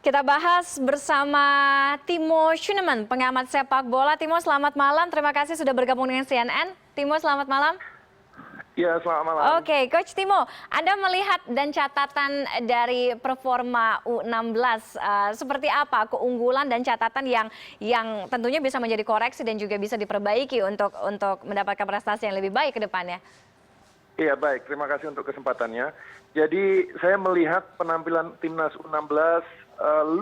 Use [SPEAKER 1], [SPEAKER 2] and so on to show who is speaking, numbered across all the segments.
[SPEAKER 1] Kita bahas bersama Timo Schueneman, pengamat sepak bola. Timo, selamat malam. Terima kasih sudah bergabung dengan CNN. Timo, selamat malam.
[SPEAKER 2] Ya, selamat malam.
[SPEAKER 1] Oke, Coach Timo, Anda melihat dan catatan dari performa U16 seperti apa keunggulan dan catatan yang tentunya bisa menjadi koreksi dan juga bisa diperbaiki untuk mendapatkan prestasi yang lebih baik ke depannya?
[SPEAKER 2] Iya, baik. Terima kasih untuk kesempatannya. Jadi, saya melihat penampilan timnas U16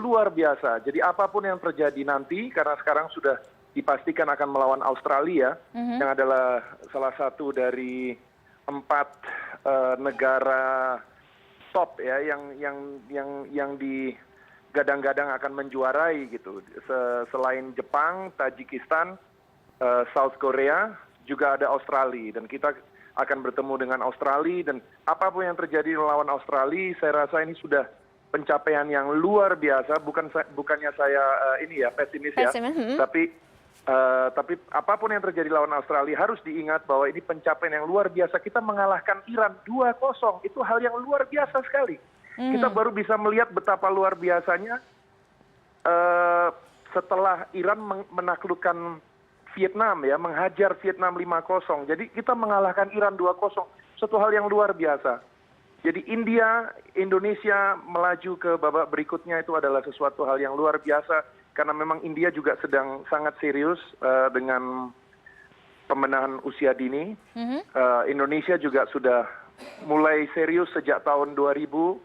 [SPEAKER 2] luar biasa. Jadi, apapun yang terjadi nanti, karena sekarang sudah dipastikan akan melawan Australia, yang adalah salah satu dari 4 negara top ya yang digadang-gadang akan menjuarai gitu. Selain Jepang, Tajikistan, South Korea, juga ada Australia, dan kita akan bertemu dengan Australia, dan apapun yang terjadi melawan Australia, saya rasa ini sudah pencapaian yang luar biasa. Bukannya saya pesimis ya, tapi apapun yang terjadi lawan Australia harus diingat bahwa ini pencapaian yang luar biasa. Kita mengalahkan Iran 2-0, itu hal yang luar biasa sekali. Kita baru bisa melihat betapa luar biasanya setelah Iran menaklukkan Vietnam ya, menghajar Vietnam 5-0. Jadi kita mengalahkan Iran 2-0, satu hal yang luar biasa. Jadi Indonesia melaju ke babak berikutnya itu adalah sesuatu hal yang luar biasa, karena memang India juga sedang sangat serius dengan pemenahan usia dini. Indonesia juga sudah mulai serius sejak tahun 2010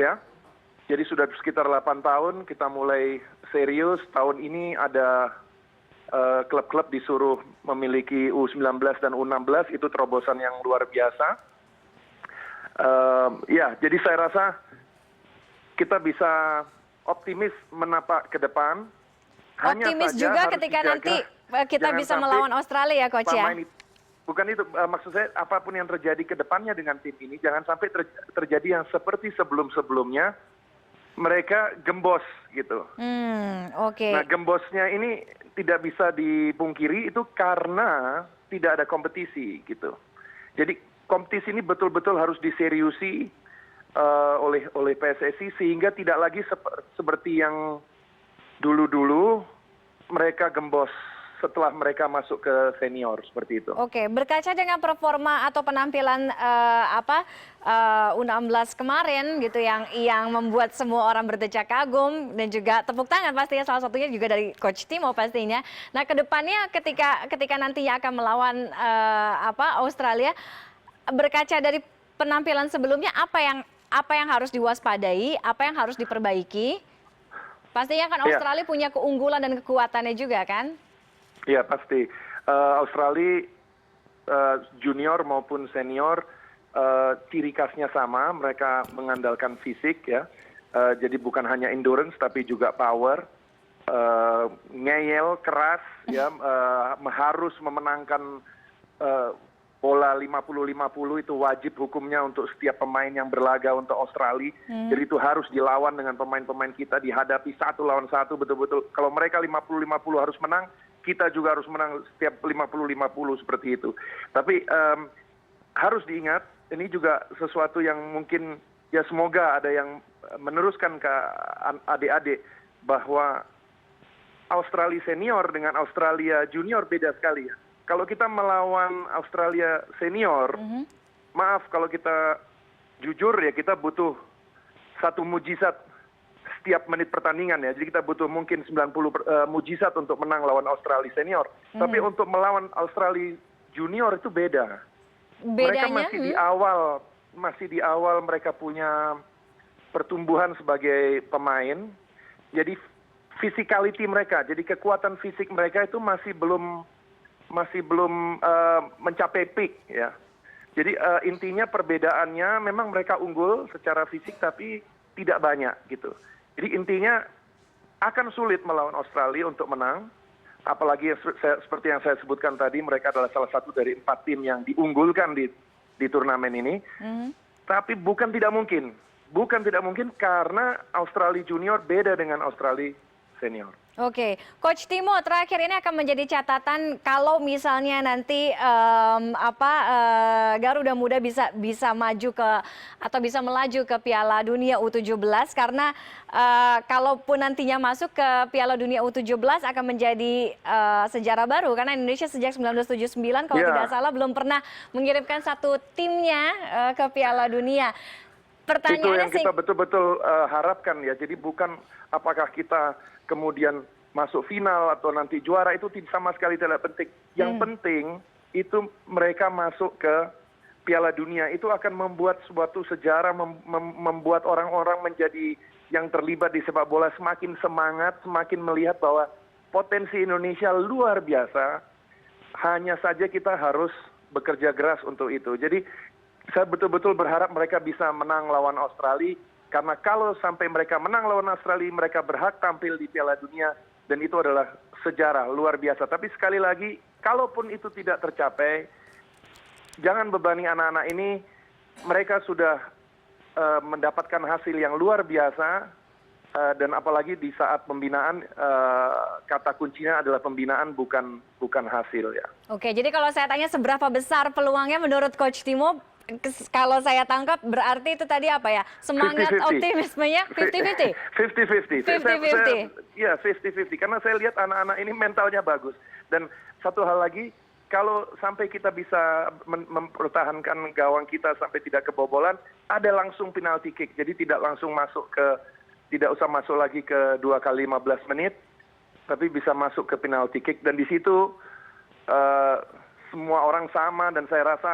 [SPEAKER 2] ya. Jadi sudah sekitar 8 tahun kita mulai serius. Tahun ini ada klub-klub disuruh memiliki U19 dan U16, itu terobosan yang luar biasa. Jadi saya rasa kita bisa optimis menapak ke depan.
[SPEAKER 1] Optimis juga ketika nanti kita bisa melawan Australia ya, Coach ya?
[SPEAKER 2] Bukan itu, maksud saya apapun yang terjadi ke depannya dengan tim ini, jangan sampai terjadi yang seperti sebelum-sebelumnya, mereka gembos gitu. Nah, gembosnya ini tidak bisa dipungkiri, itu karena tidak ada kompetisi gitu. Jadi kompetisi ini betul-betul harus diseriusi oleh PSSI, sehingga tidak lagi seperti yang dulu-dulu mereka gembos setelah mereka masuk ke senior seperti itu.
[SPEAKER 1] Oke, berkaca dengan performa atau penampilan U16 kemarin gitu yang membuat semua orang berdecak kagum dan juga tepuk tangan pastinya, salah satunya juga dari Coach Timo pastinya. Nah, kedepannya ketika nantinya akan melawan Australia, berkaca dari penampilan sebelumnya, apa yang harus diwaspadai, apa yang harus diperbaiki? Pastinya kan Australia punya keunggulan dan kekuatannya juga kan?
[SPEAKER 2] Iya, pasti. Australia junior maupun senior ciri khasnya sama, mereka mengandalkan fisik ya. Jadi bukan hanya endurance tapi juga power, ngeyel, keras ya, harus memenangkan bola 50-50 itu wajib hukumnya untuk setiap pemain yang berlaga untuk Australia. Jadi itu harus dilawan dengan pemain-pemain kita, dihadapi 1 lawan 1 betul-betul. Kalau mereka 50-50 harus menang, kita juga harus menang setiap 50-50 seperti itu. Tapi harus diingat, ini juga sesuatu yang mungkin ya semoga ada yang meneruskan ke adik-adik, bahwa Australia senior dengan Australia junior beda sekali ya. Kalau kita melawan Australia senior, maaf kalau kita jujur ya, kita butuh satu mujizat setiap menit pertandingan ya. Jadi kita butuh mungkin 90 mujizat untuk menang lawan Australia senior. Tapi untuk melawan Australia junior itu beda. Bedanya? Mereka masih di awal mereka punya pertumbuhan sebagai pemain. Jadi physicality mereka, jadi kekuatan fisik mereka itu masih belum mencapai peak ya. Jadi intinya perbedaannya memang mereka unggul secara fisik tapi tidak banyak gitu. Jadi intinya akan sulit melawan Australia untuk menang, apalagi seperti yang saya sebutkan tadi, mereka adalah salah satu dari 4 tim yang diunggulkan di turnamen ini. Tapi bukan tidak mungkin karena Australia junior beda dengan Australia senior.
[SPEAKER 1] Oke, Coach Timo, terakhir ini akan menjadi catatan kalau misalnya nanti Garuda Muda bisa maju ke atau bisa melaju ke Piala Dunia U17 karena kalaupun nantinya masuk ke Piala Dunia U17 akan menjadi sejarah baru karena Indonesia sejak 1979 kalau tidak salah belum pernah mengirimkan satu timnya ke Piala Dunia.
[SPEAKER 2] Itu yang kita betul-betul harapkan ya. Jadi bukan apakah kita kemudian masuk final atau nanti juara itu sama sekali tidak penting. Yang penting itu mereka masuk ke Piala Dunia. Itu akan membuat suatu sejarah, membuat orang-orang menjadi yang terlibat di sepak bola semakin semangat, semakin melihat bahwa potensi Indonesia luar biasa. Hanya saja kita harus bekerja keras untuk itu. Jadi saya betul-betul berharap mereka bisa menang lawan Australia. Karena kalau sampai mereka menang lawan Australia, mereka berhak tampil di Piala Dunia. Dan itu adalah sejarah luar biasa. Tapi sekali lagi, kalaupun itu tidak tercapai, jangan bebani anak-anak ini. Mereka sudah mendapatkan hasil yang luar biasa. Dan apalagi di saat pembinaan, kata kuncinya adalah pembinaan bukan hasil ya.
[SPEAKER 1] Oke, jadi kalau saya tanya seberapa besar peluangnya menurut Coach Timo, kalau saya tangkap berarti itu tadi apa ya? Semangat
[SPEAKER 2] 50-50.
[SPEAKER 1] optimismenya 50-50?
[SPEAKER 2] 50-50.
[SPEAKER 1] 50-50?
[SPEAKER 2] Ya, 50-50. Karena saya lihat anak-anak ini mentalnya bagus. Dan satu hal lagi, kalau sampai kita bisa mempertahankan gawang kita sampai tidak kebobolan, ada langsung penalti kick. Jadi tidak langsung tidak usah masuk lagi ke 2 kali 15 menit, tapi bisa masuk ke penalti kick. Dan di situ semua orang sama dan saya rasa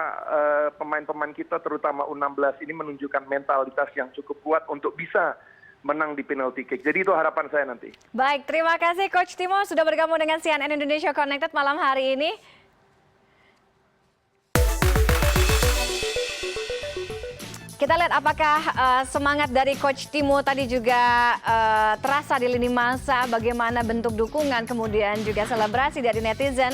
[SPEAKER 2] pemain-pemain kita terutama U16 ini menunjukkan mentalitas yang cukup kuat untuk bisa menang di penalty kick. Jadi itu harapan saya nanti.
[SPEAKER 1] Baik, terima kasih Coach Timo sudah bergabung dengan CNN Indonesia Connected malam hari ini. Kita lihat apakah semangat dari Coach Timo tadi juga terasa di lini masa, bagaimana bentuk dukungan, kemudian juga selebrasi dari netizen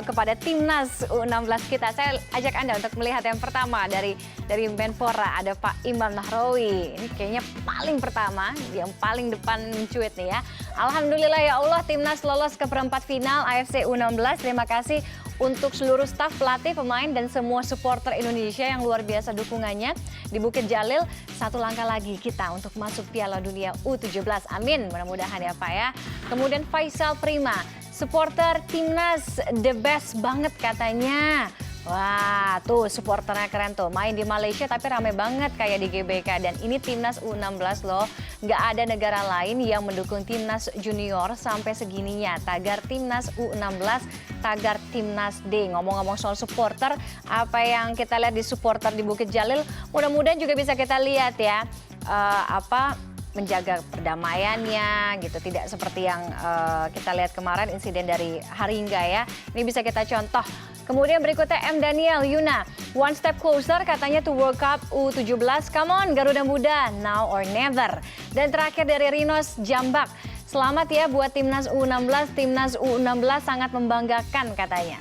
[SPEAKER 1] kepada timnas U16 kita. Saya ajak Anda untuk melihat yang pertama dari Menpora, ada Pak Imam Nahrawi. Ini kayaknya paling pertama, yang paling depan mencuit nih ya. Alhamdulillah ya Allah, timnas lolos ke perempat final AFC U16. Terima kasih untuk seluruh staf, pelatih, pemain, dan semua supporter Indonesia yang luar biasa dukungannya. Di Bukit Jalil, satu langkah lagi kita untuk masuk Piala Dunia U17. Amin, mudah-mudahan ya Pak ya. Kemudian Faisal Prima, supporter timnas the best banget katanya. Wah, tuh supporternya keren tuh. Main di Malaysia tapi rame banget kayak di GBK. Dan ini timnas U16 loh. Nggak ada negara lain yang mendukung timnas junior sampai segininya. Tagar timnas U16, tagar timnas D. Ngomong-ngomong soal supporter, apa yang kita lihat di supporter di Bukit Jalil, mudah-mudahan juga bisa kita lihat ya. Menjaga perdamaiannya gitu, tidak seperti yang kita lihat kemarin insiden dari Haringga ya. Ini bisa kita contoh. Kemudian berikutnya M. Daniel Yuna, one step closer katanya to World Cup U17. Come on Garuda Muda, now or never. Dan terakhir dari Rinos Jambak, selamat ya buat timnas U16. Timnas U16 sangat membanggakan katanya.